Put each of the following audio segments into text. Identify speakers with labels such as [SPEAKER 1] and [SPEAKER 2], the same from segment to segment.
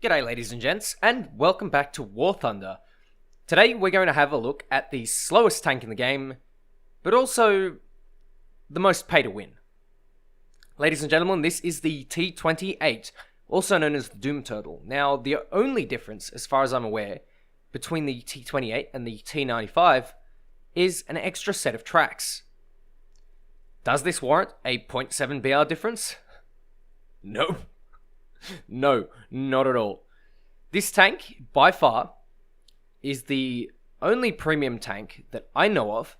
[SPEAKER 1] G'day ladies and gents, and welcome back to War Thunder. Today we're going to have a look at the slowest tank in the game, but also the most pay to win. Ladies and gentlemen, this is the T28, also known as the Doom Turtle. Now, the only difference, as far as I'm aware, between the T28 and the T95 is an extra set of tracks. Does this warrant a 0.7 BR difference? No. No, not at all. This tank, by far, is the only premium tank that I know of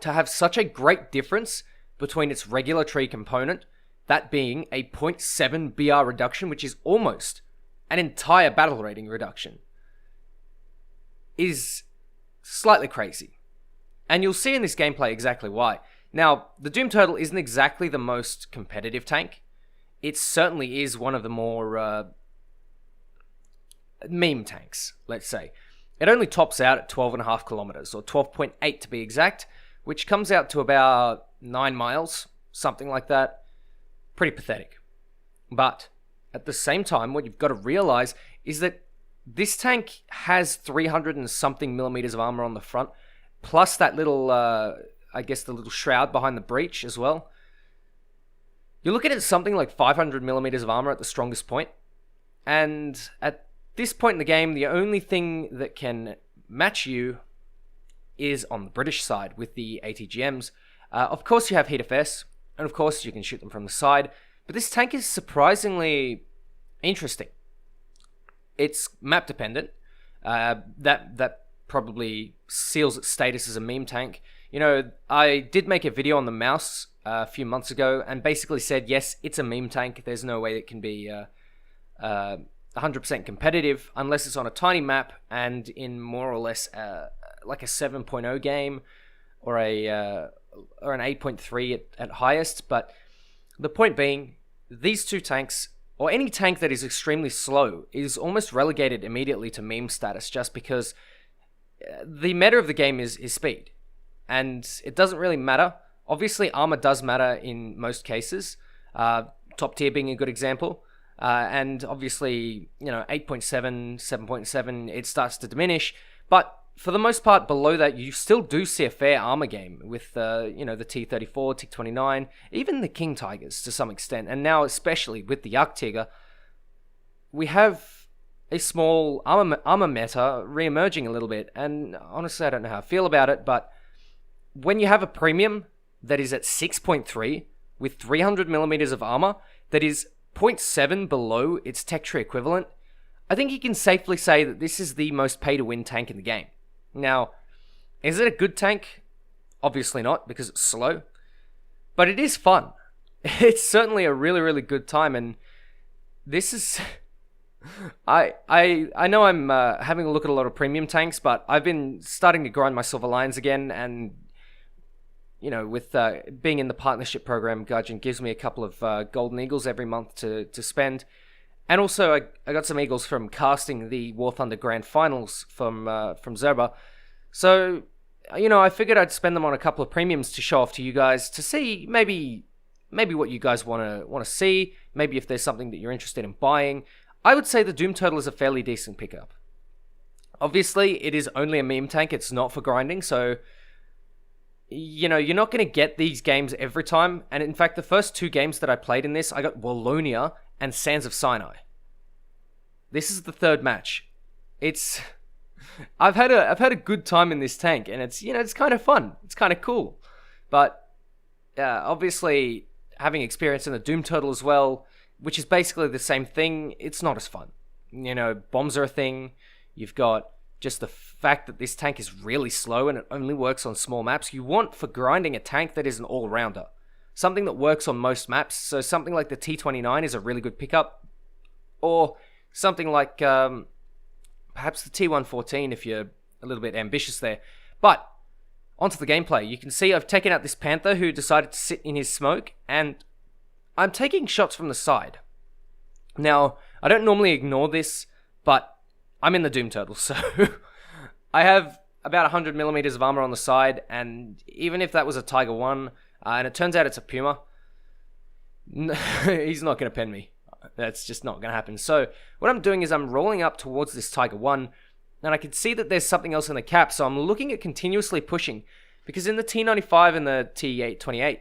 [SPEAKER 1] to have such a great difference between its regular tree component, that being a 0.7 BR reduction, which is almost an entire battle rating reduction, is slightly crazy. And you'll see in this gameplay exactly why. Now, the Doom Turtle isn't exactly the most competitive tank. It certainly is one of the more meme tanks, let's say. It only tops out at 12.5 kilometers, or 12.8 to be exact, which comes out to about 9 miles, something like that. Pretty pathetic. But at the same time, what you've got to realize is that this tank has 300 and something millimeters of armor on the front, plus that little, I guess the little shroud behind the breech as well. You're looking at something like 500 millimeters of armor at the strongest point. And at this point in the game, the only thing that can match you is on the British side with the ATGMs. Of course, you have Heat FS, and of course, you can shoot them from the side. But this tank is surprisingly interesting. It's map dependent. That probably seals its status as a meme tank. You know, I did make a video on the mouse a few months ago and basically said, yes, it's a meme tank. There's no way it can be 100% competitive unless it's on a tiny map and in more or less like a 7.0 game or an 8.3 at highest. But the point being, these two tanks, or any tank that is extremely slow, is almost relegated immediately to meme status just because the meta of the game is speed. And it doesn't really matter. Obviously, armor does matter in most cases. Top tier being a good example. And obviously, 8.7, 7.7, it starts to diminish. But for the most part, below that, you still do see a fair armor game with, the T34, T29, even the King Tigers to some extent. And now, especially with the Jagdtiger, we have a small armor meta re-emerging a little bit. And honestly, I don't know how I feel about it, but when you have a premium that is at 6.3 with 300 millimeters of armor that is 0.7 below its tech tree equivalent, I think you can safely say that this is the most pay-to-win tank in the game. Now, is it a good tank? Obviously not, because it's slow. But it is fun. It's certainly a really, really good time, and this is... I know I'm having a look at a lot of premium tanks, but I've been starting to grind my Silver Lions again, and with being in the partnership program, Guardian gives me a couple of Golden Eagles every month to spend. And also, I got some Eagles from casting the War Thunder Grand Finals from Zerba. So, I figured I'd spend them on a couple of premiums to show off to you guys to see maybe what you guys want to see, maybe if there's something that you're interested in buying. I would say the Doom Turtle is a fairly decent pickup. Obviously, it is only a meme tank, it's not for grinding, so you're not going to get these games every time. And in fact, the first two games that I played in this, I got Wallonia and Sands of Sinai. This is the third match. I've had a good time in this tank, and it's kind of fun. It's kind of cool. But obviously, having experience in the Doom Turtle as well, which is basically the same thing, it's not as fun. Bombs are a thing. You've got just the fact that this tank is really slow and it only works on small maps. You want, for grinding, a tank that is an all-rounder. Something that works on most maps. So something like the T29 is a really good pickup. Or something like perhaps the T114 if you're a little bit ambitious there. But onto the gameplay. You can see I've taken out this Panther who decided to sit in his smoke, and I'm taking shots from the side. Now, I don't normally ignore this, but I'm in the Doom Turtle, so I have about 100 millimeters of armor on the side, and even if that was a Tiger 1, and it turns out it's a Puma, he's not going to pen me. That's just not going to happen. So what I'm doing is I'm rolling up towards this Tiger 1, and I can see that there's something else in the cap, so I'm looking at continuously pushing, because in the T95 and the T828,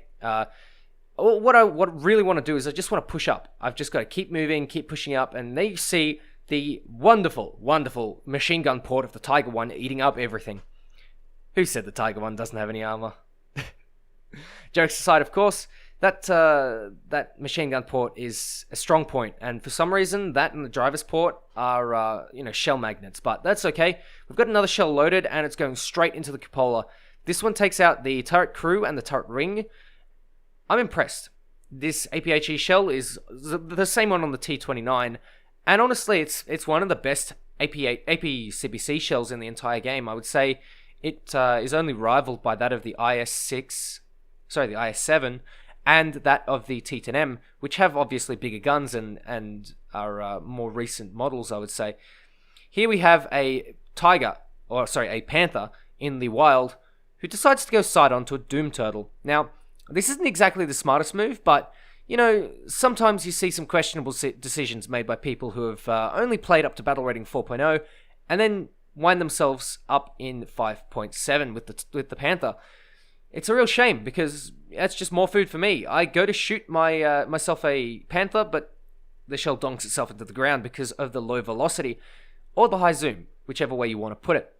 [SPEAKER 1] what I really want to do is I just want to push up. I've just got to keep moving, keep pushing up, and there you see the wonderful, wonderful machine gun port of the Tiger 1 eating up everything. Who said the Tiger 1 doesn't have any armor? Jokes aside, of course, that machine gun port is a strong point, and for some reason, that and the driver's port are shell magnets, but that's okay. We've got another shell loaded, and it's going straight into the cupola. This one takes out the turret crew and the turret ring. I'm impressed. This APHE shell is the same one on the T29, and honestly, it's one of the best APCBC shells in the entire game. I would say it is only rivaled by that of the the IS-7, and that of the T10M, which have obviously bigger guns and are more recent models, I would say. Here we have a Panther in the wild, who decides to go side-on to a Doom Turtle. Now, this isn't exactly the smartest move, but, sometimes you see some questionable decisions made by people who have only played up to battle rating 4.0, and then wind themselves up in 5.7 with the Panther. It's a real shame, because that's just more food for me. I go to shoot myself a Panther, but the shell donks itself into the ground because of the low velocity, or the high zoom, whichever way you want to put it.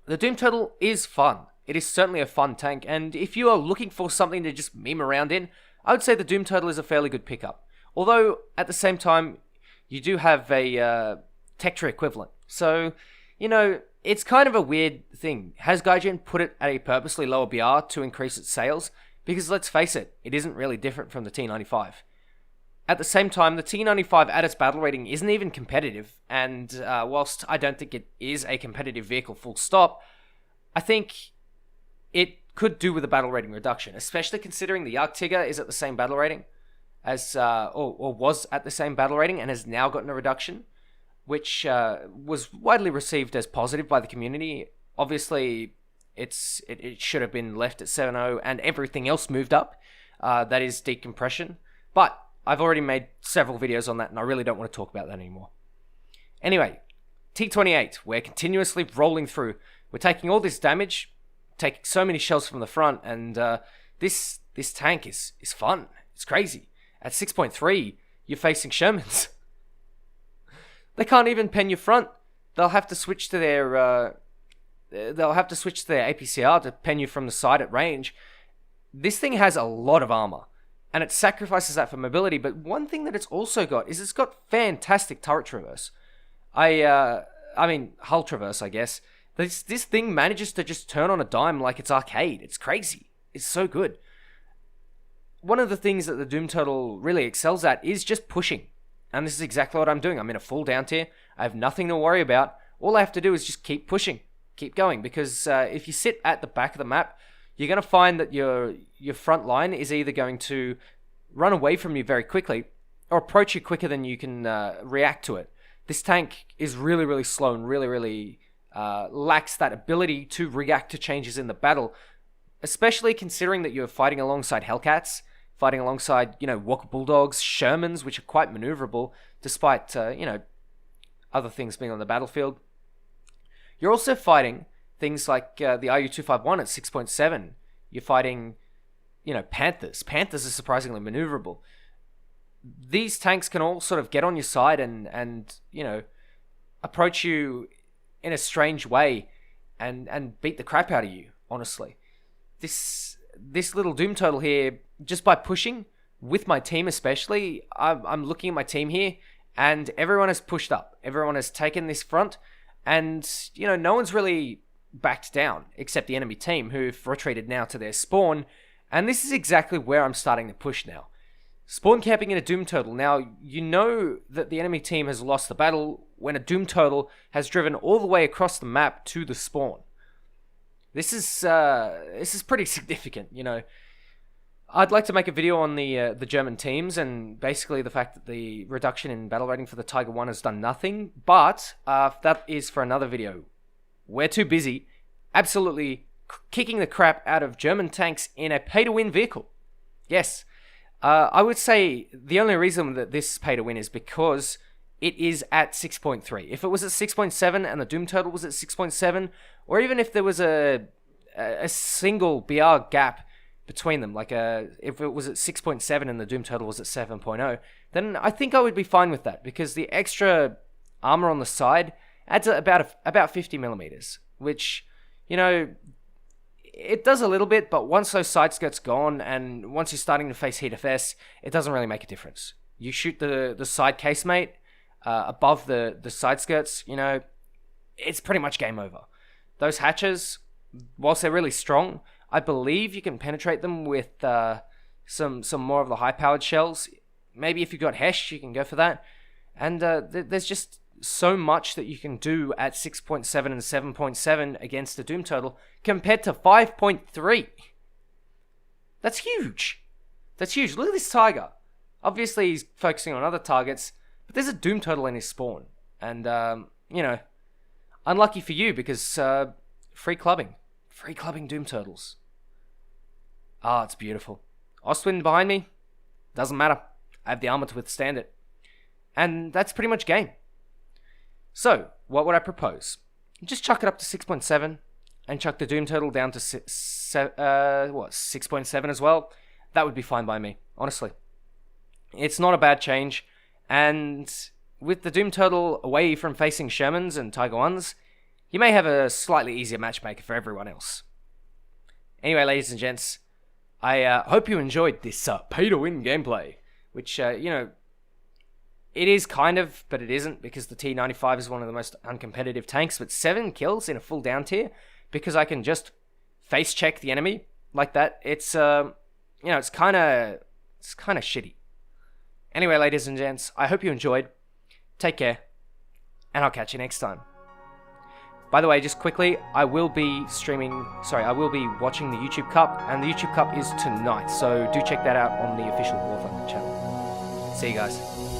[SPEAKER 1] The Doom Turtle is fun. It is certainly a fun tank, and if you are looking for something to just meme around in, I would say the Doom Turtle is a fairly good pickup. Although, at the same time, you do have a Tectra equivalent. So, it's kind of a weird thing. Has Gaijin put it at a purposely lower BR to increase its sales? Because let's face it isn't really different from the T95. At the same time, the T95 at its battle rating isn't even competitive, and whilst I don't think it is a competitive vehicle full stop, I think it could do with a battle rating reduction, especially considering the Jagdtiger is at the same battle rating as, or was at the same battle rating and has now gotten a reduction, which was widely received as positive by the community. Obviously, it should have been left at 7.0 and everything else moved up. That is decompression. But I've already made several videos on that, and I really don't want to talk about that anymore. Anyway, T28, we're continuously rolling through. We're taking all this damage, taking so many shells from the front, and this tank is fun. It's crazy. At 6.3, you're facing Shermans. They can't even pen your front. They'll have to switch to their APCR to pen you from the side at range. This thing has a lot of armor, and it sacrifices that for mobility. But one thing that it's also got is it's got fantastic turret traverse. Hull traverse, I guess. This thing manages to just turn on a dime like it's arcade. It's crazy. It's so good. One of the things that the Doom Turtle really excels at is just pushing. And this is exactly what I'm doing. I'm in a full down tier. I have nothing to worry about. All I have to do is just keep pushing. Keep going. Because if you sit at the back of the map, you're going to find that your front line is either going to run away from you very quickly or approach you quicker than you can react to it. This tank is really, really slow and really, really lacks that ability to react to changes in the battle, especially considering that you're fighting alongside Hellcats, fighting alongside, Walker Bulldogs, Shermans, which are quite maneuverable, despite, other things being on the battlefield. You're also fighting things like the RU-251 at 6.7. You're fighting, Panthers. Panthers are surprisingly maneuverable. These tanks can all sort of get on your side and approach you in a strange way and beat the crap out of you, honestly. This little Doom Turtle here, just by pushing, with my team especially, I'm looking at my team here, and everyone has pushed up. Everyone has taken this front, and, no one's really backed down, except the enemy team, who've retreated now to their spawn, and this is exactly where I'm starting to push now. Spawn camping in a Doom Turtle. Now, you know that the enemy team has lost the battle when a Doom Turtle has driven all the way across the map to the spawn. This is pretty significant, I'd like to make a video on the German teams and basically the fact that the reduction in battle rating for the Tiger 1 has done nothing, but that is for another video. We're too busy absolutely kicking the crap out of German tanks in a pay-to-win vehicle. Yes, I would say the only reason that this is pay to win is because it is at 6.3. If it was at 6.7 and the Doom total was at 6.7, or even if there was a single BR gap between them, like if it was at 6.7 and the Doom total was at 7.0, then I think I would be fine with that, because the extra armor on the side adds about 50 millimeters, which, you know, it does a little bit, but once those side skirts gone and once you're starting to face heat FS, it doesn't really make a difference. You shoot the side casemate above the side skirts, you know, it's pretty much game over. Those hatches, whilst they're really strong, I believe you can penetrate them with some more of the high-powered shells. Maybe if you've got Hesh, you can go for that. And there's just so much that you can do at 6.7 and 7.7 against the Doom total compared to 5.3. That's huge. That's huge. Look at this Tiger. Obviously, he's focusing on other targets, but there's a Doom total in his spawn. And, you know, unlucky for you, because free clubbing. Free clubbing Doom turtles. Ah, it's beautiful. Ostwind behind me. Doesn't matter. I have the armor to withstand it. And that's pretty much game. So, what would I propose? Just chuck it up to 6.7 and chuck the Doom total down to 6.7 as well. That would be fine by me, honestly. It's not a bad change. And with the Doom total away from facing Shermans and Tiger 1s, you may have a slightly easier matchmaker for everyone else. Anyway, ladies and gents, I hope you enjoyed this pay-to-win gameplay, which, you know, it is kind of, but it isn't, because the T95 is one of the most uncompetitive tanks, but 7 kills in a full down tier, because I can just face check the enemy like that. It's, you know, it's kind of shitty. Anyway, ladies and gents, I hope you enjoyed. Take care, and I'll catch you next time. By the way, just quickly, I will be watching the YouTube Cup, and the YouTube Cup is tonight, so do check that out on the official War Thunder channel. See you guys.